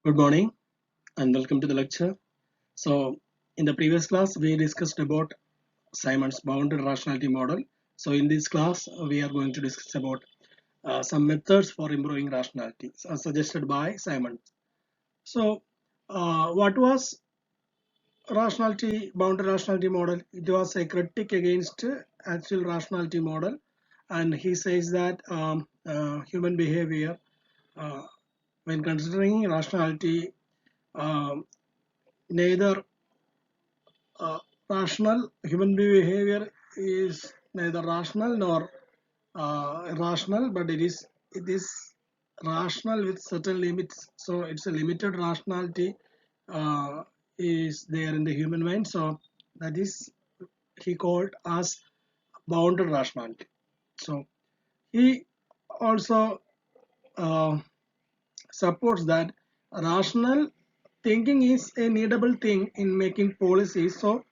Good morning and welcome to the lecture. So, in the previous class, we discussed about Simon's bounded rationality model. So, in this class, we are going to discuss about some methods for improving rationality suggested by Simon. So, what was bounded rationality model? It was a critique against actual rationality model, and he says that human behavior, uh, when considering rationality, um, neither uh, rational human behavior is neither rational nor irrational, but it is rational with certain limits. So it's a limited rationality is there in the human mind. So that is he called as bounded rationality. So he also uh, supports that rational thinking is a needable thing in making policies. So,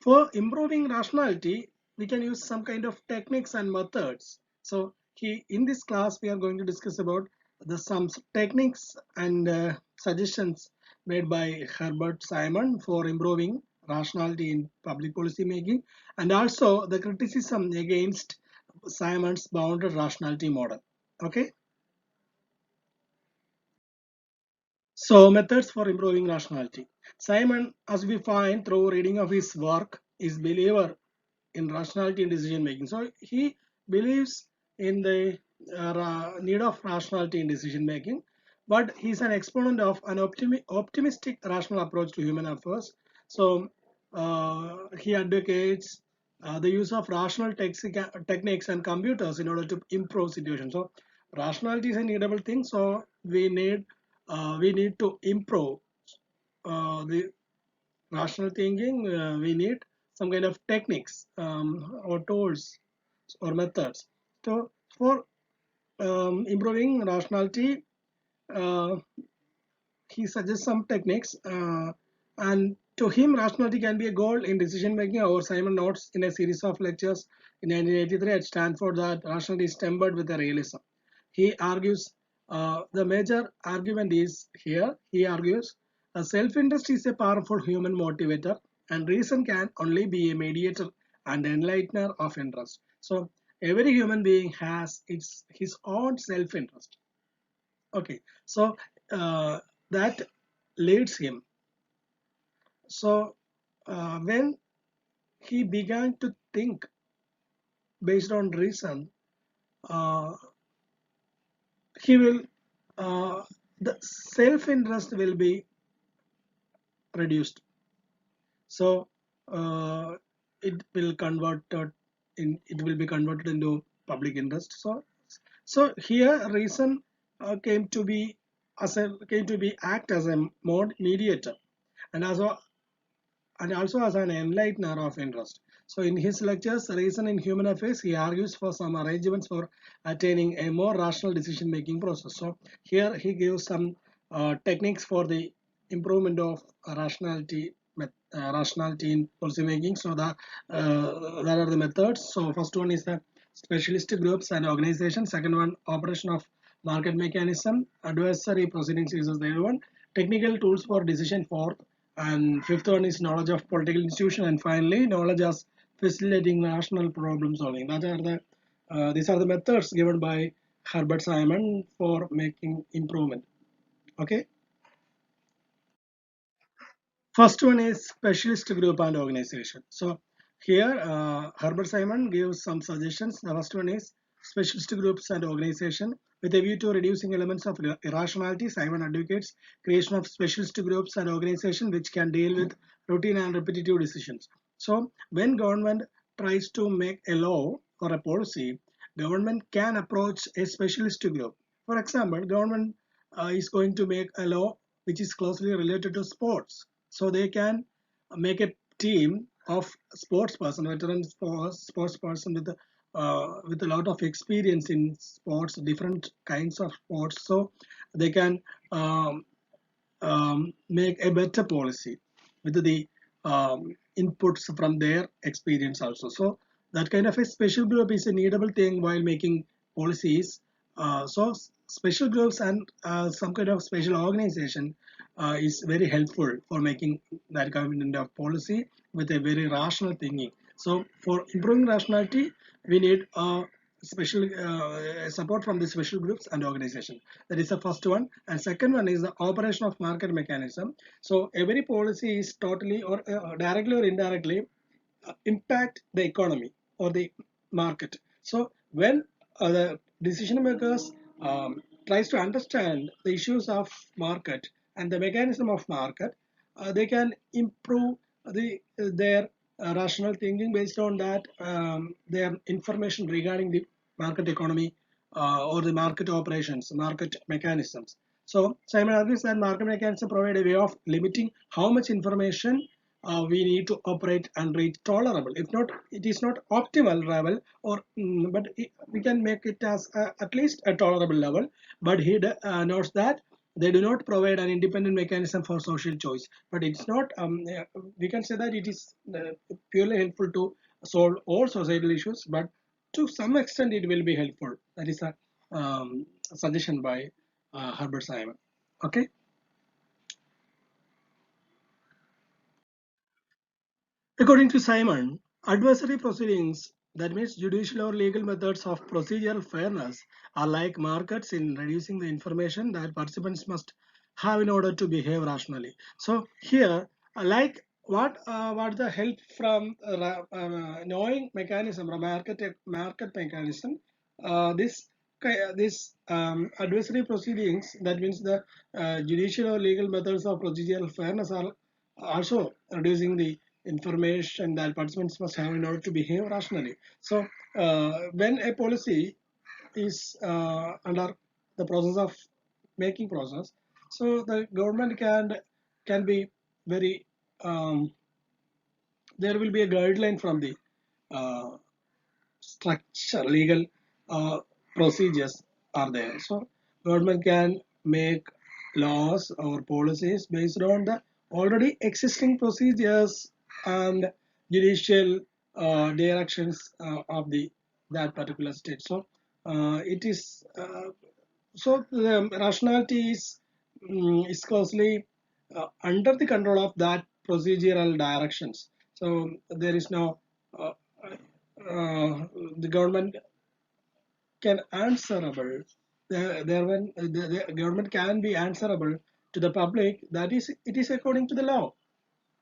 for improving rationality, we can use some kind of techniques and methods. So, in this class, we are going to discuss about the some techniques and suggestions made by Herbert Simon for improving rationality in public policy making, and also the criticism against Simon's bounded rationality model. Okay. So, methods for improving rationality. Simon, as we find through reading of his work, is believer in rationality in decision making. So, he believes in the need of rationality in decision making, but he's an exponent of an optimistic rational approach to human affairs. So, he advocates the use of rational techniques and computers in order to improve situations. So, rationality is a needable thing. So, we need to improve the rational thinking. We need some kind of techniques or tools or methods. So for improving rationality, uh, he suggests some techniques, and to him rationality can be a goal in decision making. Our Simon notes in a series of lectures in 1983 at Stanford that rationality is tempered with a realism. He argues the major argument is here. He argues a self-interest is a powerful human motivator, and reason can only be a mediator and enlightener of interest. So every human being has his own self-interest. Okay, so uh, that leads him. So when he began to think based on reason, uh, he will the self-interest will be reduced. So it will it will be converted into public interest. So here reason came to be act as a mediator, and also as an enlightener of interest. So in his lectures, Reason in Human Affairs, he argues for some arrangements for attaining a more rational decision-making process. So here he gives some techniques for the improvement of rationality in policy making. So that are the methods. So first one is the specialist groups and organizations. Second one, operation of market mechanism. Adversary proceedings is the third one. Technical tools for decision. Fourth, and fifth one is knowledge of political institution, and finally knowledge as facilitating national problem solving. These are the methods given by Herbert Simon for making improvement. Okay. First one is specialist group and organization. So here Herbert Simon gives some suggestions. The first one is specialist groups and organization. With a view to reducing elements of irrationality, Simon advocates creation of specialist groups and organization which can deal with routine and repetitive decisions. So when government tries to make a law or a policy, government can approach a specialist group. For example, government is going to make a law which is closely related to sports, so they can make a team of sports person, veteran sports person with a lot of experience in sports, different kinds of sports, so they can um, make a better policy with the inputs from their experience also. So that kind of a special group is a needable thing while making policies. So special groups and some kind of special organization is very helpful for making that kind of policy with a very rational thinking. So for improving rationality, we need special support from the special groups and organization. That is the first one. And second one is the operation of market mechanism. So every policy is totally or directly or indirectly impact the economy or the market. So when the decision makers tries to understand the issues of market and the mechanism of market, they can improve their rational thinking based on that their information regarding the market economy or the market operations, market mechanisms. So Simon argues that market mechanisms provide a way of limiting how much information we need to operate and reach tolerable. If not, it is not optimal level, or but we can make it as at least a tolerable level. But he notes that they do not provide an independent mechanism for social choice. But it's not. We can say that it is purely helpful to solve all societal issues, but to some extent it will be helpful. That is a suggestion by Herbert Simon. Okay. According to Simon, adversary proceedings, that means judicial or legal methods of procedural fairness, are like markets in reducing the information that participants must have in order to behave rationally. So here, like what the help from knowing mechanism, or market mechanism, this adversary proceedings, that means the judicial or legal methods of procedural fairness, are also reducing the information that participants must have in order to behave rationally. So when a policy is under the process of making process, so the government can be very there will be a guideline from the uh, structure, legal uh, procedures are there. So government can make laws or policies based on the already existing procedures and judicial directions of the that particular state. So it is so the rationality is closely under the control of that procedural directions. So there is no uh, the government can answerable the government can be answerable to the public, that is it is according to the law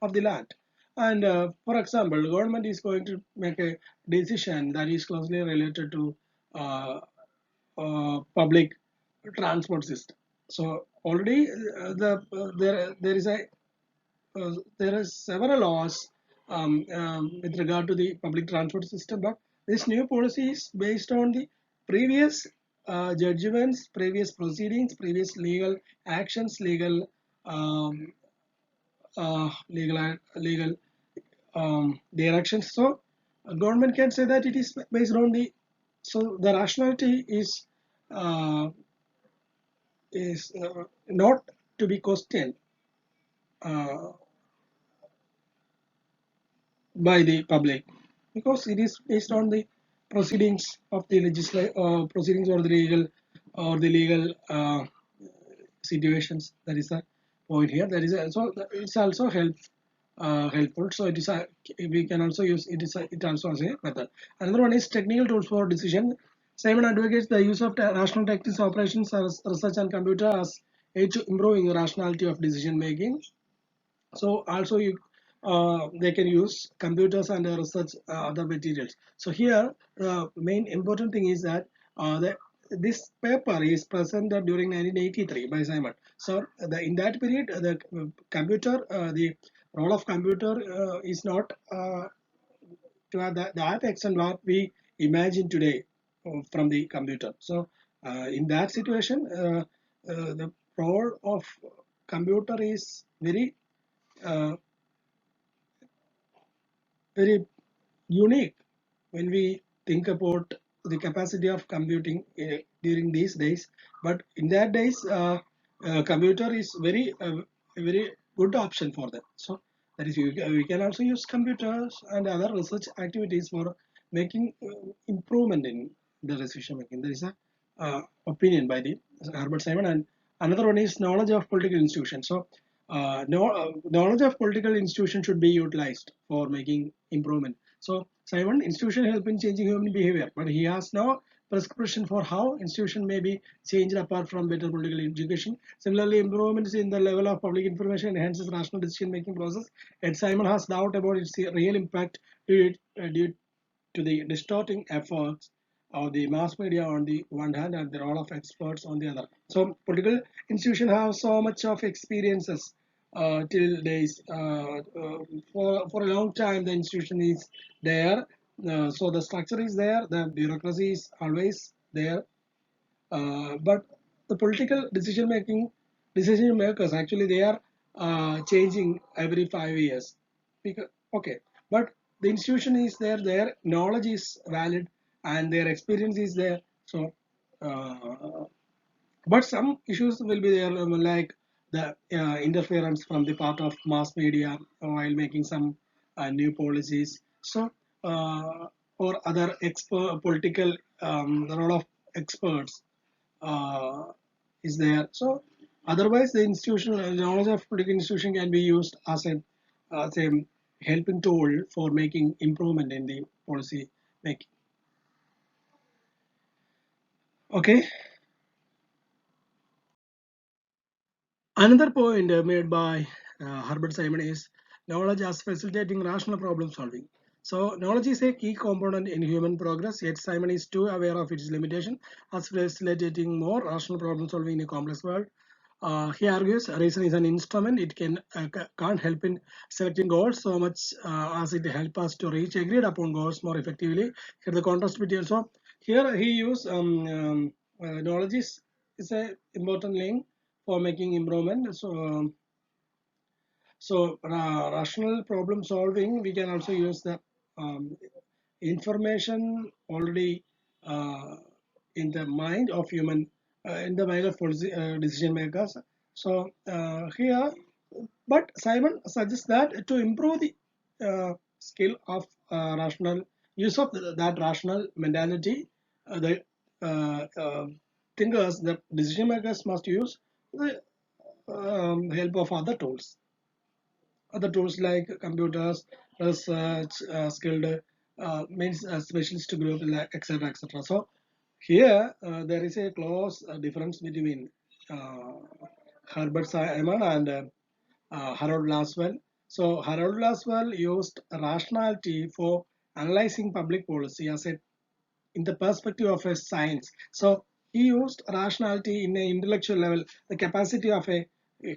of the land. And for example, government is going to make a decision that is closely related to uh, public transport system. So already there is a there are several laws with regard to the public transport system, but this new policy is based on the previous judgments, previous proceedings, previous legal actions, legal directions. So government can say that it is based on the so the rationality uh, is not to be questioned uh, by the public because it is based on the proceedings of the proceedings or the legal situations. That is the point here. That is also it's also helpful. So it is a, we can also use it is a, it also as a method. Another one is technical tools for decision. Simon advocates the use of rational techniques, operations, research, and computer as aid to improving the rationality of decision making. So also they can use computers and research other materials. So here the main important thing is that this paper is presented during 1983 by Simon. So in that period the computer the role of computer is not to that extent what we imagine today from the computer. So in that situation the role of computer is uh, very unique when we think about the capacity of computing during these days. But in that days, computer is a very good option for them. So that is we can also use computers and other research activities for making improvement in the decision making. There is a opinion by the Herbert Simon, and another one is knowledge of political institutions. So, knowledge of political institutions should be utilized for making improvement. So, Simon, institution help in changing human behavior, but he has no prescription for how institution may be changed apart from better political education. Similarly, improvements in the level of public information enhances rational decision-making process. Ed Simon has doubt about its real impact due to the distorting efforts of the mass media on the one hand and the role of experts on the other. So political institutions have so much of experiences till days. For a long time, the institution is there. So the structure is there. The bureaucracy is always there. But the political decision makers actually they are changing every 5 years. Because, okay, but the institution is there, their knowledge is valid, and their experience is there. So, but some issues will be there, like the interference from the part of mass media while making some new policies. So, or other political the role of experts uh, is there. So otherwise, the institutional knowledge of political institution can be used as a helping tool for making improvement in the policy making. Okay. Another point made by Herbert Simon is knowledge as facilitating rational problem solving. So knowledge is a key component in human progress, yet Simon is too aware of its limitation as facilitating more rational problem solving in a complex world. He argues reason is an instrument. It can't help in selecting goals so much as it helps us to reach agreed upon goals more effectively. Here the contrast between so here he used knowledge is a important link for making improvement. So rational problem solving, we can also use the um, information already uh, in the mind of human, in the mind of policy, decision makers. So here, but Simon suggests that to improve the skill of rational use of that rational mentality, the thinkers, the decision makers must use the help of other tools like computers, research, skilled means specialist group, like etc. etc. So here there is a close difference between uh, Herbert Simon and Harold Laswell. So Harold Laswell used rationality for analyzing public policy as a in the perspective of a science. So he used rationality in an intellectual level, the capacity of a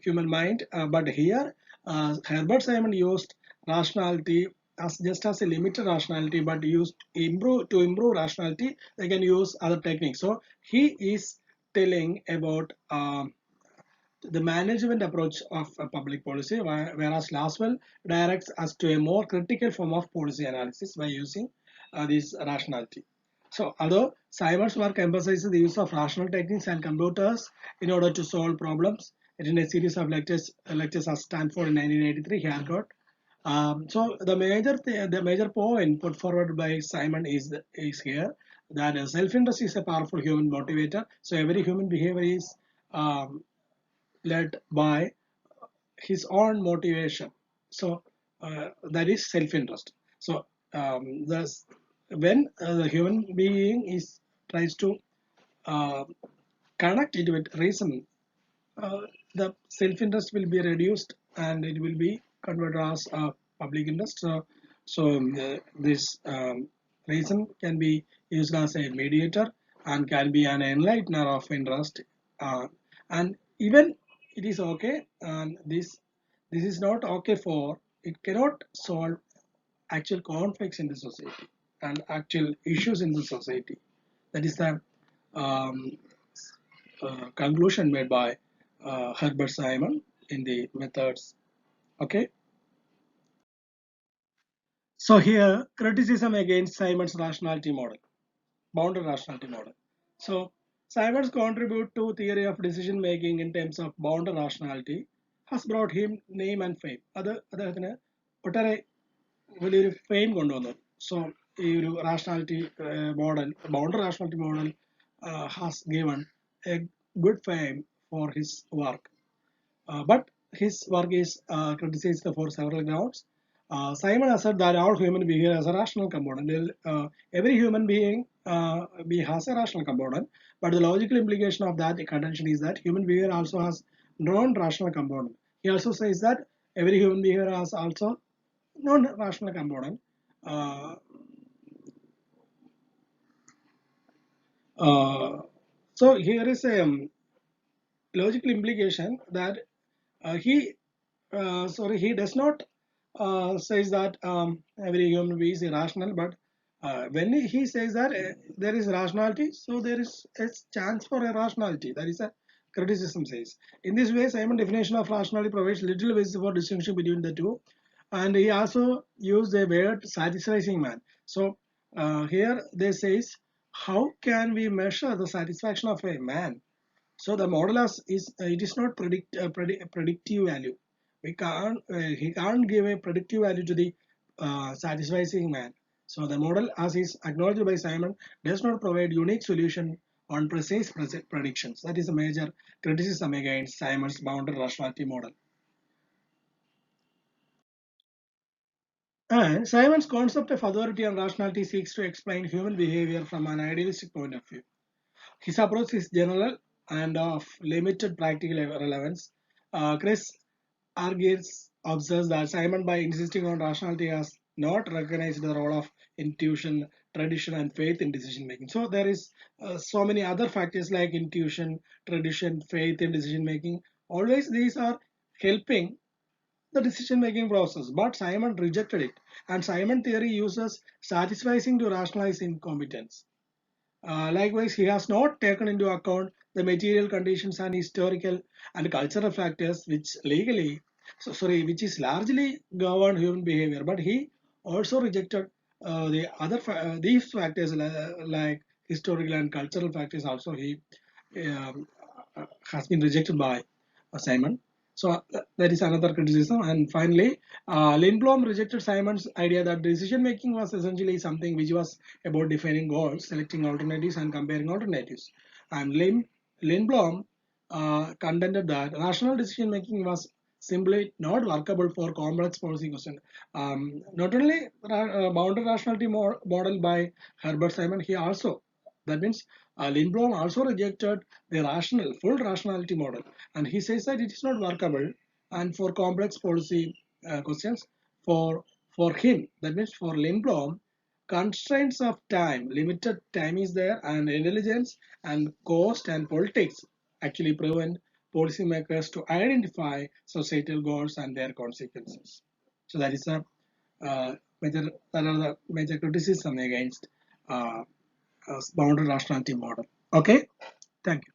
human mind. But here, Herbert Simon used rationality as just as a limited rationality, but used to improve rationality. They can use other techniques. So he is telling about the management approach of public policy, whereas Laswell directs us to a more critical form of policy analysis by using this rationality. So, although Simon's work emphasizes the use of rational techniques and computers in order to solve problems, in a series of lectures at Stanford in 1983, he argued. So the major point put forward by Simon is here that self-interest is a powerful human motivator. So every human behavior is um, led by his own motivation. So that is self-interest. So when the human being is tries to uh, connect it with reason, uh, the self-interest will be reduced and it will be converted as a public interest. So this reason can be used as a mediator and can be an enlightener of interest. And even it is okay, and this is not okay for it cannot solve actual conflicts in the society and actual issues in the society. That is the um, conclusion made by Herbert Simon in the methods. Okay, so here criticism against Simon's rationality model, bounded rationality model. So Simon's contribute to theory of decision making in terms of bounded rationality has brought him name and fame. അത് അദ്ദേഹത്തിന് ഒട്ടേറെ വലിയൊരു fame കൊണ്ടുവന്നു. So ഈ ഒരു rationality model boundary rationality model has given good fame for his work. But his work is criticized for several grounds. Simon asserted that all human behavior has a rational component. Every human being has a rational component, but the logical implication of that contention is that human behavior also has non-rational component. He also says that every human behavior has also non-rational component. Uh, uh, so here is a logical implication that he he does not says that every human being is irrational, but when he says that there is rationality, so there is a chance for irrationality. That is a criticism says. In this way, Simon definition of rationality provides little basis for distinction between the two, and he also used the word satisfying man. So here they says, how can we measure the satisfaction of a man? So the modulus is it is not predictive value. We can't he can't give a predictive value to the satisfying man. So the model, as is acknowledged by Simon, does not provide unique solution on precise predictions. That is a major criticism against Simon's bounded rationality model. And Simon's concept of authority and rationality seeks to explain human behavior from an idealistic point of view. His approach is general and of limited practical relevance. Chris Argyris observes that Simon, by insisting on rationality, has not recognized the role of intuition, tradition, and faith in decision making. So there is so many other factors like intuition, tradition, faith in decision making. Always these are helping the decision making process, but Simon rejected it. And Simon theory uses satisficing to rationalize incompetence. Likewise, he has not taken into account the material conditions and historical and cultural factors which is largely govern human behavior. But he also rejected these factors like historical and cultural factors. Also, he um, has been rejected by Simon. So that is another criticism. And finally, Lindblom rejected Simon's idea that decision making was essentially something which was about defining goals, selecting alternatives, and comparing alternatives. And Lindblom contended that rational decision making was simply not workable for complex policy questions. Not only boundary rationality model by Herbert Simon, he also that means Lindblom also rejected the full rationality model, and he says that it is not workable. And for complex policy questions, for for him, that means for Lindblom, constraints of time, limited time is there, and intelligence and cost and politics actually prevent policymakers to identify societal goals and their consequences. So that is a that are the major criticism against uh, boundary rationality model. Okay, thank you.